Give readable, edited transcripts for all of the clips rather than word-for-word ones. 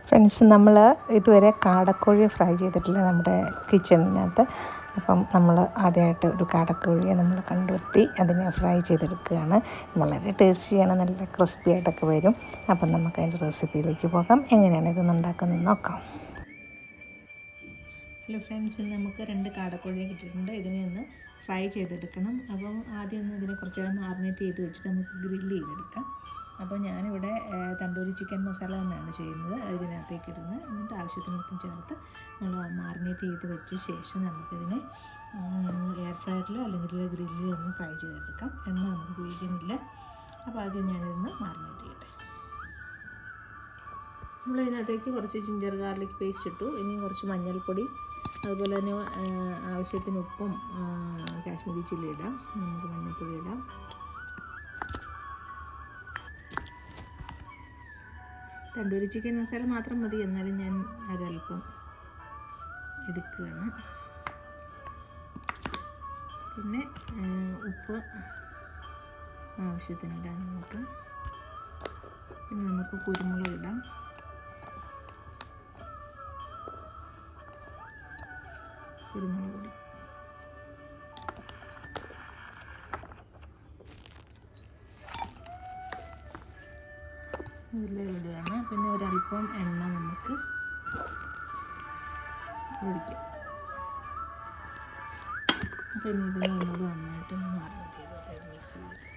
Friends, നമ്മൾ ഇതുവരെ കാടക്കോഴി fry ചെയ്തിട്ടില്ല നമ്മുടെ കിച്ചണിനകത്ത്. അപ്പം നമ്മൾ ആദ്യമായിട്ട് ഒരു കാടക്കോഴിയെ നമ്മൾ കണ്ടെത്തി അതിനെ ഫ്രൈ ചെയ്തെടുക്കുകയാണ്. വളരെ ടേസ്റ്റിയാണ്, നല്ല ക്രിസ്പി ആയിട്ടൊക്കെ വരും. അപ്പം നമുക്ക് അതിൻ്റെ റെസിപ്പിയിലേക്ക് പോകാം. എങ്ങനെയാണ് ഇതൊന്ന് ഉണ്ടാക്കുന്നത് നോക്കാം. ഹലോ ഫ്രണ്ട്സ്, ഇന്ന് നമുക്ക് 2 കാടക്കോഴിയെ കിട്ടിയിട്ടുണ്ട്. ഇതിനെ ഒന്ന് ഫ്രൈ ചെയ്തെടുക്കണം. അപ്പം ആദ്യം ഒന്ന് ഇതിനെ കുറച്ച് നേരം മാറിനേറ്റ് ചെയ്ത് വെച്ചിട്ട് നമുക്ക് ഗ്രില്ല് ചെയ്തെടുക്കാം. അപ്പോൾ ഞാനിവിടെ തണ്ടൂരി ചിക്കൻ മസാല തന്നെയാണ് ചെയ്യുന്നത്. ഇതിനകത്തേക്ക് ഇടുന്നത്, എന്നിട്ട് ആവശ്യത്തിന് ഉപ്പും ചേർത്ത് നമ്മൾ മാറിനേറ്റ് ചെയ്ത് വെച്ച ശേഷം നമുക്കിതിനെ എയർ ഫ്രയറിലോ അല്ലെങ്കിൽ ഗ്രില്ലിലോ ഒന്ന് ഫ്രൈ ചെയ്തെടുക്കാം. എണ്ണ നമുക്ക് ഉപയോഗിക്കുന്നില്ല. അപ്പോൾ ആദ്യം ഞാനിതൊന്ന് മാറിനേറ്റ് ചെയ്യട്ടെ. നമ്മളിതിനകത്തേക്ക് കുറച്ച് ജിഞ്ചർ ഗാർലിക് പേസ്റ്റ് ഇട്ടു. ഇനി കുറച്ച് മഞ്ഞൾപ്പൊടി, അതുപോലെ തന്നെ ആവശ്യത്തിന് ഉപ്പും കാശ്മീരി ചില്ലി ഇടാം. നമുക്ക് മഞ്ഞൾപ്പൊടി ഇടാം. തണ്ടൂരി ചിക്കൻ മസാല മാത്രം മതി, എന്നാലും ഞാൻ ഒരല്പം എടുക്കുകയാണ്. പിന്നെ ഉപ്പ് ആവശ്യത്തിനിടാം നമുക്ക്. പിന്നെ നമുക്ക് കുരുമുളക് ഇടാം. കുരുമുളക് പൊടി, ഇതെല്ലാം ഇടുകയാണ്. പിന്നെ ഒരല്പം എണ്ണ നമുക്ക് ഒഴിക്കാം. പിന്നെ ഇതിനെ ഒന്നുകൂടി നന്നായിട്ട് മാറിനേറ്റ് ചെയ്ത് മിക്സ് ചെയ്തിട്ട്.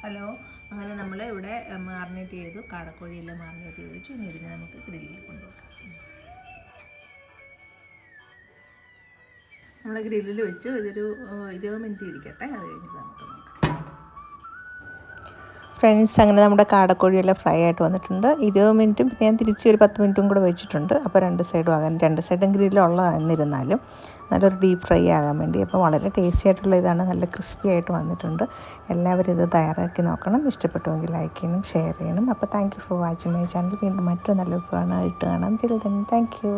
ഹലോ, അങ്ങനെ നമ്മൾ ഇവിടെ മാറിനേറ്റ് ചെയ്തു, കാടക്കോഴിയെല്ലാം മാറിനേറ്റ് ചെയ്ത് വെച്ചു. ഇനി ഇതിനെ നമുക്ക് ഗ്രില്ലിൽ കൊണ്ടുവെക്കാം. നമ്മൾ ഗ്രില്ലിൽ വെച്ചു. ഇതൊരു 20 മിനിറ്റ് ഇരിക്കട്ടെ. അത് കഴിഞ്ഞിട്ട് നമുക്ക് നോക്കാം. ഫ്രണ്ട്സ്, അങ്ങനെ നമ്മുടെ കാടക്കോഴിയെല്ലാം ഫ്രൈ ആയിട്ട് വന്നിട്ടുണ്ട്. 20 മിനിറ്റും പിന്നെ ഞാൻ തിരിച്ച് ഒരു 10 മിനിറ്റും കൂടെ വെച്ചിട്ടുണ്ട്. അപ്പോൾ 2 സൈഡും ആകാൻ, 2 സൈഡും ഗ്രില്ലുള്ള എന്നിരുന്നാലും നല്ലൊരു ഡീപ്പ് ഫ്രൈ ആകാൻ വേണ്ടി. അപ്പോൾ വളരെ ടേസ്റ്റി ആയിട്ടുള്ള ഇതാണ്, നല്ല ക്രിസ്പി ആയിട്ട് വന്നിട്ടുണ്ട്. എല്ലാവരും ഇത് തയ്യാറാക്കി നോക്കണം. ഇഷ്ടപ്പെട്ടുവെങ്കിൽ ലൈക്ക് ചെയ്യണം, ഷെയർ ചെയ്യണം. അപ്പോൾ thank you for watching my channel. വീണ്ടും മറ്റൊരു നല്ല വിഭവമായിട്ട് കാണാം. Thank you.